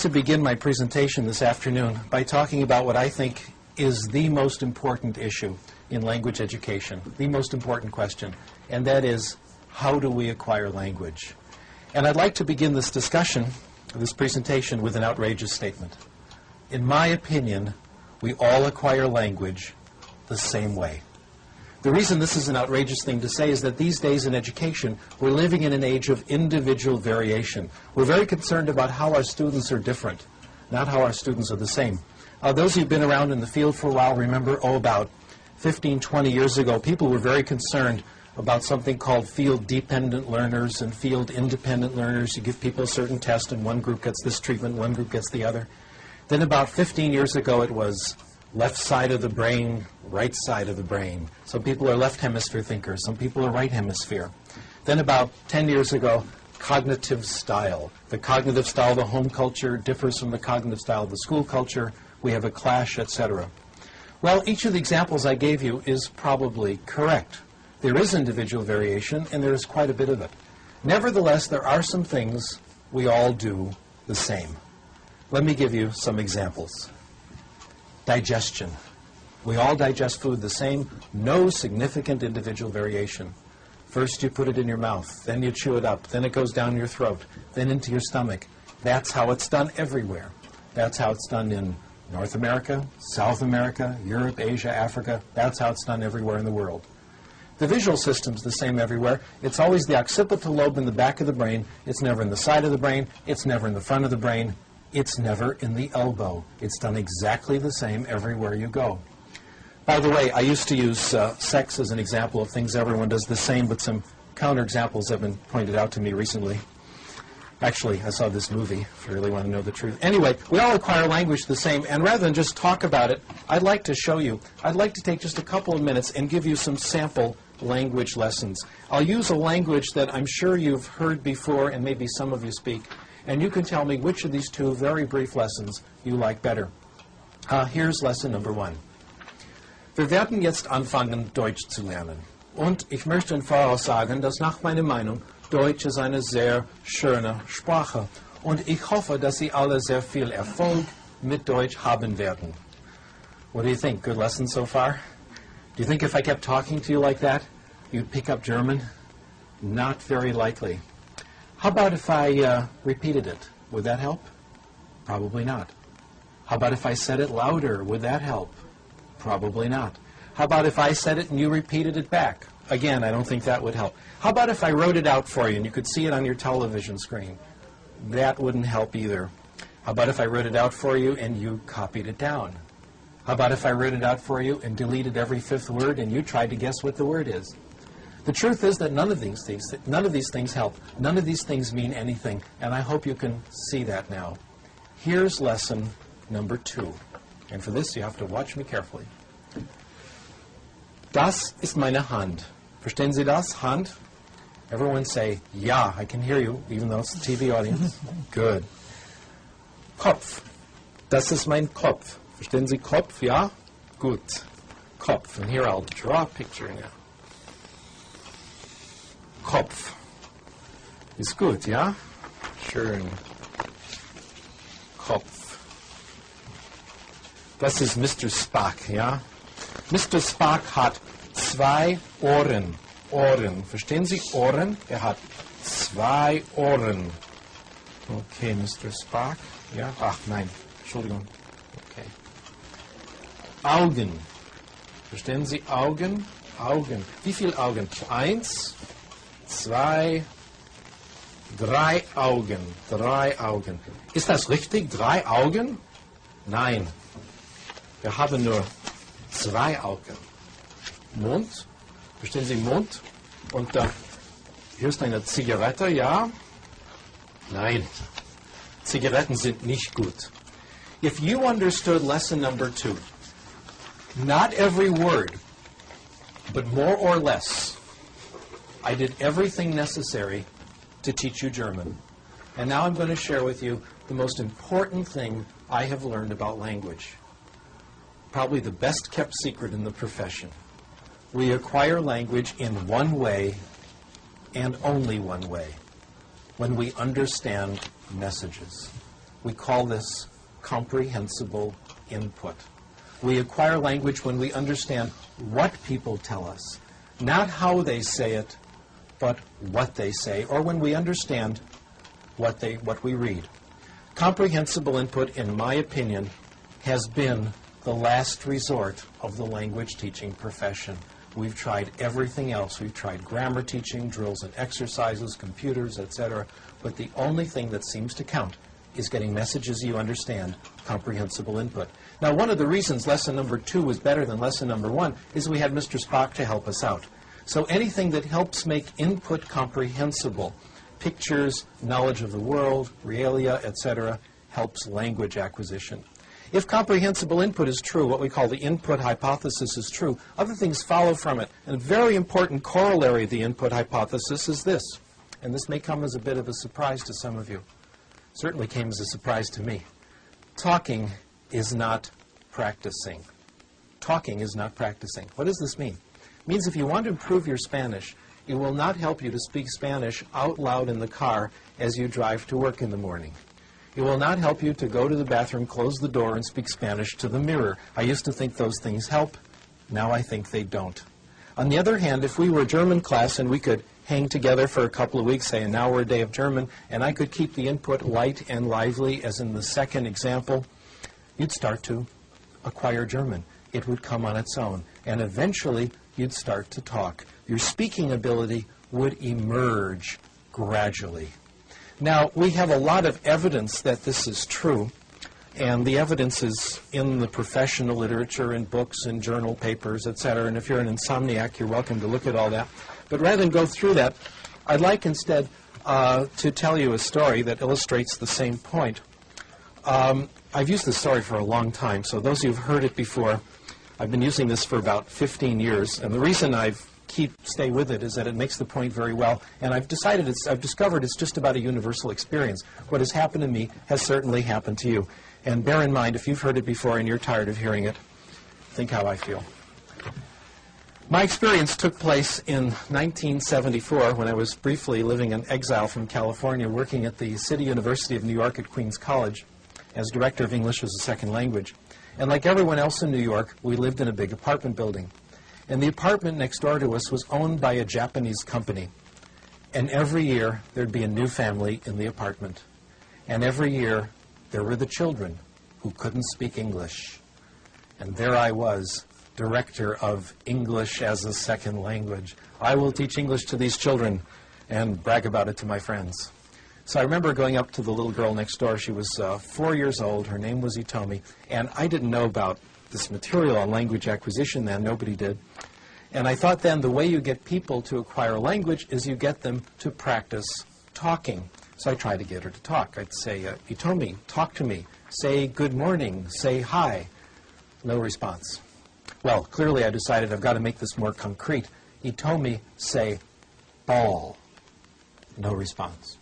to begin my presentation this afternoon by talking about what I think is the most important issue in language education, the most important question, and that is, how do we acquire language? And I'd like to begin this discussion, this presentation, with an outrageous statement. In my opinion, we all acquire language the same way. The reason this is an outrageous thing to say is that these days in education, we're living in an age of individual variation. We're very concerned about how our students are different, not how our students are the same. Those who've been around in the field for a while remember, about 15, 20 years ago, people were very concerned about something called field-dependent learners and field-independent learners. You give people a certain test, and one group gets this treatment, one group gets the other. Then about 15 years ago, it was left side of the brain, right side of the brain. Some people are left hemisphere thinkers. Some people are right hemisphere. Then about 10 years ago, cognitive style. The cognitive style of the home culture differs from the cognitive style of the school culture. We have a clash, etc. Well, each of the examples I gave you is probably correct. There is individual variation, and there is quite a bit of it. Nevertheless, there are some things we all do the same. Let me give you some examples. Digestion. We all digest food the same, no significant individual variation. First you put it in your mouth, then you chew it up, then it goes down your throat, then into your stomach. That's how it's done everywhere. That's how it's done in North America, South America, Europe, Asia, Africa. That's how it's done everywhere in the world. The visual system's the same everywhere. It's always the occipital lobe in the back of the brain. It's never in the side of the brain. It's never in the front of the brain. It's never in the elbow. It's done exactly the same everywhere you go. By the way, I used to use sex as an example of things everyone does the same, but some counterexamples have been pointed out to me recently. Actually, I saw this movie, if you really want to know the truth. Anyway, we all acquire language the same, and rather than just talk about it, I'd like to show you. I'd like to take just a couple of minutes and give you some sample language lessons. I'll use a language that I'm sure you've heard before, and maybe some of you speak, and you can tell me which of these two very brief lessons you like better. Here's lesson number 1. Wir werden jetzt anfangen, Deutsch zu lernen. Und ich möchte im Voraus sagen, dass nach meiner Meinung Deutsch ist eine sehr schöne Sprache. Und ich hoffe, dass Sie alle sehr viel Erfolg mit Deutsch haben werden. What do you think? Good lesson so far? Do you think if I kept talking to you like that, you'd pick up German? Not very likely. How about if I repeated it? Would that help? Probably not. How about if I said it louder? Would that help? Probably not. How about if I said it and you repeated it back? Again, I don't think that would help. How about if I wrote it out for you and you could see it on your television screen? That wouldn't help either. How about if I wrote it out for you and you copied it down? How about if I wrote it out for you and deleted every 5th word and you tried to guess what the word is? The truth is that none of these things help. None of these things mean anything, and I hope you can see that now. Here's lesson number 2. And for this, you have to watch me carefully. Das ist meine Hand. Verstehen Sie das? Hand? Everyone say, ja, I can hear you, even though it's a TV audience. Good. Kopf. Das ist mein Kopf. Verstehen Sie Kopf? Ja? Gut. Kopf. And here I'll draw a picture now. Kopf. Ist gut, ja? Schön. Kopf. Das ist Mr. Spock, ja? Mr. Spock hat 2 Ohren. Ohren. Verstehen Sie Ohren? Er hat 2 Ohren. Okay, Mr. Spock. Ja? Ach, nein. Entschuldigung. Okay. Augen. Verstehen Sie Augen? Augen. Wie viele Augen? 1, 2, 3 Augen. 3 Augen. Ist das richtig? 3 Augen? Nein. Wir haben nur 2 Augen. Mund. Verstehen Sie Mund? Und hier ist eine Zigarette, ja? Nein. Zigaretten sind nicht gut. If you understood lesson number 2, not every word, but more or less, I did everything necessary to teach you German. And now I'm going to share with you the most important thing I have learned about language. Probably the best kept secret in the profession. We acquire language in one way and only one way, when we understand messages. We call this comprehensible input. We acquire language when we understand what people tell us, not how they say it, but what they say, or when we understand what we read. Comprehensible input, in my opinion, has been the last resort of the language teaching profession. We've tried everything else. We've tried grammar teaching, drills and exercises, computers, etc. But the only thing that seems to count is getting messages you understand, comprehensible input. Now, one of the reasons lesson number 2 was better than lesson number 1 is we had Mr. Spock to help us out. So anything that helps make input comprehensible, pictures, knowledge of the world, realia, etc., helps language acquisition. If comprehensible input is true, what we call the input hypothesis is true, other things follow from it. And a very important corollary of the input hypothesis is this, and this may come as a bit of a surprise to some of you. Certainly came as a surprise to me. Talking is not practicing. Talking is not practicing. What does this mean? It means if you want to improve your Spanish, it will not help you to speak Spanish out loud in the car as you drive to work in the morning. It will not help you to go to the bathroom, close the door, and speak Spanish to the mirror. I used to think those things help. Now I think they don't. On the other hand, if we were a German class and we could hang together for a couple of weeks, say an hour a day of German, and I could keep the input light and lively, as in the second example, you'd start to acquire German. It would come on its own. And eventually, you'd start to talk. Your speaking ability would emerge gradually. Now, we have a lot of evidence that this is true, and the evidence is in the professional literature, in books, in journal papers, etc. And if you're an insomniac, you're welcome to look at all that. But rather than go through that, I'd like instead to tell you a story that illustrates the same point. I've used this story for a long time, so those of you who've heard it before, I've been using this for about 15 years, and the reason I've stay with it is that it makes the point very well, and I've discovered it's just about a universal experience. What has happened to me has certainly happened to you. And bear in mind, if you've heard it before and you're tired of hearing it, think how I feel. My experience took place in 1974 when I was briefly living in exile from California, working at the City University of New York at Queens College as Director of English as a Second Language. And like everyone else in New York, we lived in a big apartment building. And the apartment next door to us was owned by a Japanese company. And every year, there'd be a new family in the apartment. And every year, there were the children who couldn't speak English. And there I was, Director of English as a Second Language. I will teach English to these children and brag about it to my friends. So I remember going up to the little girl next door. She was 4 years old. Her name was Itomi. And I didn't know about this material on language acquisition then. Nobody did. And I thought then the way you get people to acquire language is you get them to practice talking. So I tried to get her to talk. I'd say, Itomi, talk to me. Say good morning. Say hi. No response. Well, clearly I decided I've got to make this more concrete. Itomi, say ball. No response.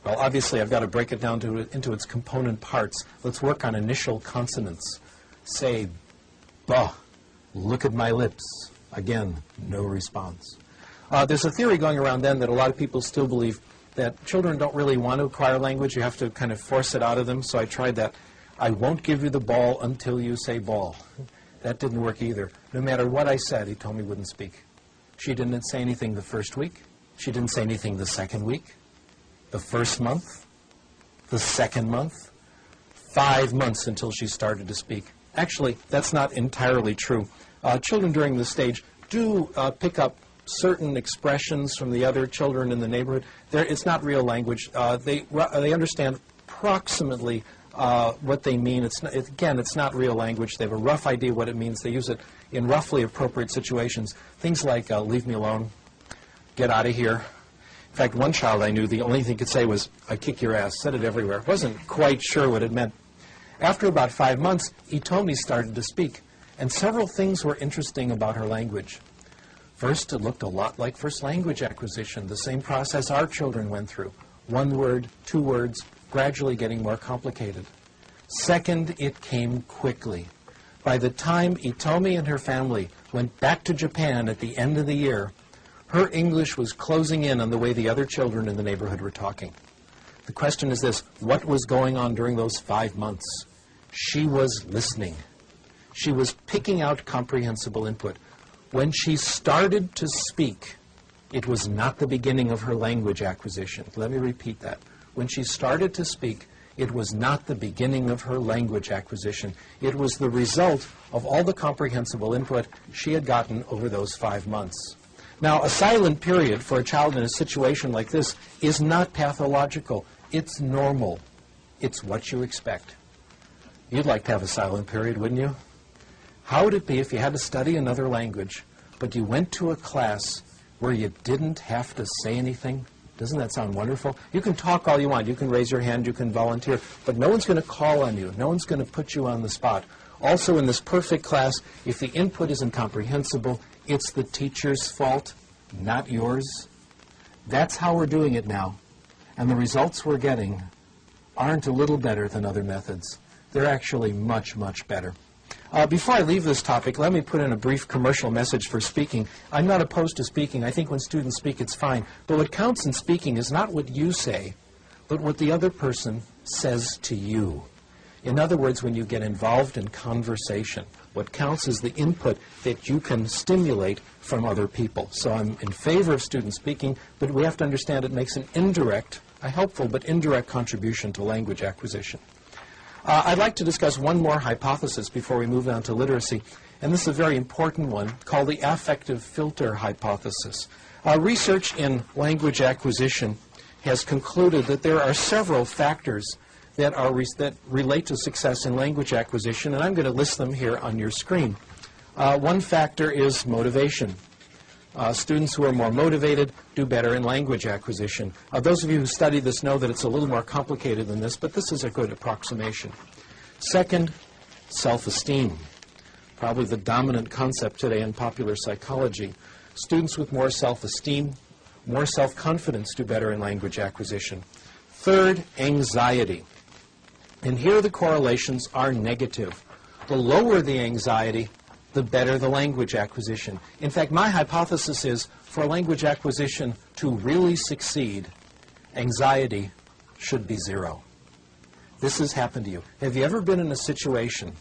Well, obviously I've got to break it down into its component parts. Let's work on initial consonants. Say ba. Look at my lips. Again, no response. There's a theory going around then that a lot of people still believe that children don't really want to acquire language. You have to kind of force it out of them. So I tried that. I won't give you the ball until you say ball. That didn't work either. No matter what I said, Itomi wouldn't speak. She didn't say anything the first week. She didn't say anything the second week, the first month, the second month, 5 months until she started to speak. Actually, that's not entirely true. Children during this stage do pick up certain expressions from the other children in the neighborhood. It's not real language. They understand approximately what they mean. Again, it's not real language. They have a rough idea what it means. They use it in roughly appropriate situations. Things like, leave me alone, get out of here. In fact, one child I knew, the only thing it could say was, I kick your ass, said it everywhere. Wasn't quite sure what it meant. After about 5 months, Itomi started to speak. And several things were interesting about her language. First, it looked a lot like first language acquisition, the same process our children went through. 1 word, 2 words, gradually getting more complicated. Second, it came quickly. By the time Itomi and her family went back to Japan at the end of the year, her English was closing in on the way the other children in the neighborhood were talking. The question is this: what was going on during those 5 months? She was listening. She was picking out comprehensible input. When she started to speak, it was not the beginning of her language acquisition. Let me repeat that. When she started to speak, it was not the beginning of her language acquisition. It was the result of all the comprehensible input she had gotten over those 5 months. Now, a silent period for a child in a situation like this is not pathological. It's normal. It's what you expect. You'd like to have a silent period, wouldn't you? How would it be if you had to study another language, but you went to a class where you didn't have to say anything? Doesn't that sound wonderful? You can talk all you want. You can raise your hand. You can volunteer. But no one's going to call on you. No one's going to put you on the spot. Also, in this perfect class, if the input isn't comprehensible, it's the teacher's fault, not yours. That's how we're doing it now. And the results we're getting aren't a little better than other methods. They're actually much, much better. Before I leave this topic, let me put in a brief commercial message for speaking. I'm not opposed to speaking. I think when students speak, it's fine. But what counts in speaking is not what you say, but what the other person says to you. In other words, when you get involved in conversation, what counts is the input that you can stimulate from other people. So I'm in favor of student speaking, but we have to understand it makes an indirect, a helpful but indirect contribution to language acquisition. I'd like to discuss one more hypothesis before we move on to literacy, and this is a very important one called the affective filter hypothesis. Research in language acquisition has concluded that there are several factors that relate to success in language acquisition, and I'm going to list them here on your screen. One factor is motivation. Students who are more motivated do better in language acquisition. Those of you who study this know that it's a little more complicated than this, but this is a good approximation. Second, self-esteem. Probably the dominant concept today in popular psychology. Students with more self-esteem, more self-confidence do better in language acquisition. Third, anxiety. And here the correlations are negative. The lower the anxiety, the better the language acquisition. In fact, my hypothesis is for language acquisition to really succeed, anxiety should be 0. This has happened to you. Have you ever been in a situation,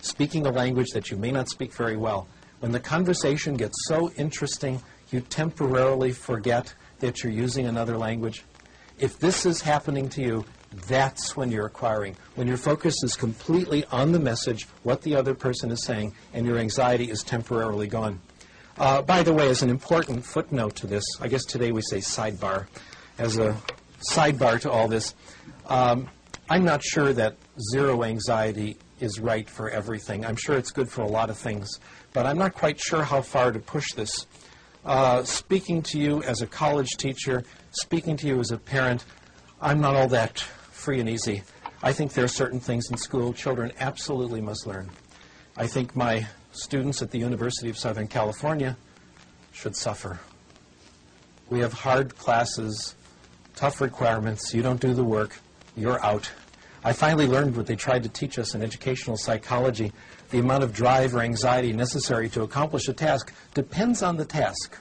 speaking a language that you may not speak very well, when the conversation gets so interesting, you temporarily forget that you're using another language? If this is happening to you, that's when you're acquiring. When your focus is completely on the message, what the other person is saying, and your anxiety is temporarily gone. By the way, as an important footnote to this, I guess today we say sidebar, as a sidebar to all this, I'm not sure that 0 anxiety is right for everything. I'm sure it's good for a lot of things, but I'm not quite sure how far to push this. Speaking to you as a college teacher, speaking to you as a parent, I'm not all that free and easy. I think there are certain things in school children absolutely must learn. I think my students at the University of Southern California should suffer. We have hard classes, tough requirements. You don't do the work, you're out. I finally learned what they tried to teach us in educational psychology. The amount of drive or anxiety necessary to accomplish a task depends on the task.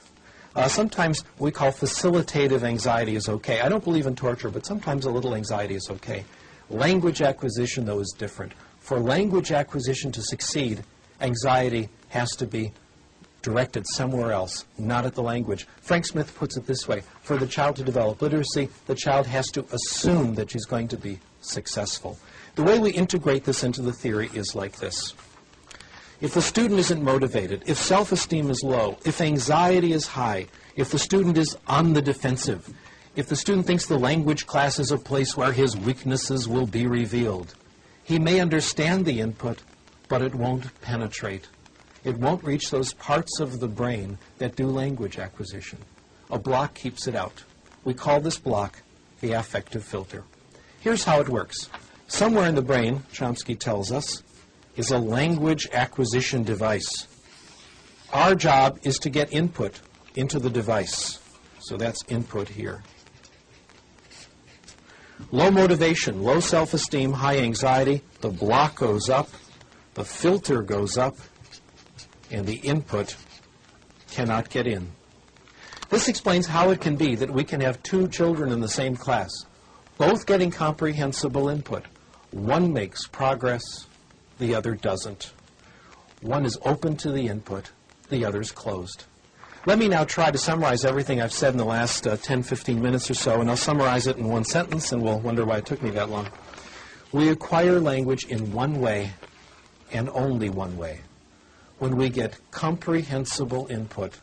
Sometimes we call facilitative anxiety is okay. I don't believe in torture, but sometimes a little anxiety is okay. Language acquisition, though, is different. For language acquisition to succeed, anxiety has to be directed somewhere else, not at the language. Frank Smith puts it this way: for the child to develop literacy, the child has to assume that she's going to be successful. The way we integrate this into the theory is like this. If the student isn't motivated, if self-esteem is low, if anxiety is high, if the student is on the defensive, if the student thinks the language class is a place where his weaknesses will be revealed, he may understand the input, but it won't penetrate. It won't reach those parts of the brain that do language acquisition. A block keeps it out. We call this block the affective filter. Here's how it works. Somewhere in the brain, Chomsky tells us, is a language acquisition device. Our job is to get input into the device. So that's input here. Low motivation, low self-esteem, high anxiety, the block goes up, the filter goes up, and the input cannot get in. This explains how it can be that we can have 2 children in the same class. both getting comprehensible input. One makes progress, the other doesn't. One is open to the input, the other is closed. Let me now try to summarize everything I've said in the last 10, 15 minutes or so, and I'll summarize it in one sentence, and we'll wonder why it took me that long. We acquire language in one way, and only one way, when we get comprehensible input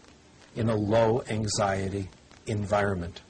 in a low-anxiety environment.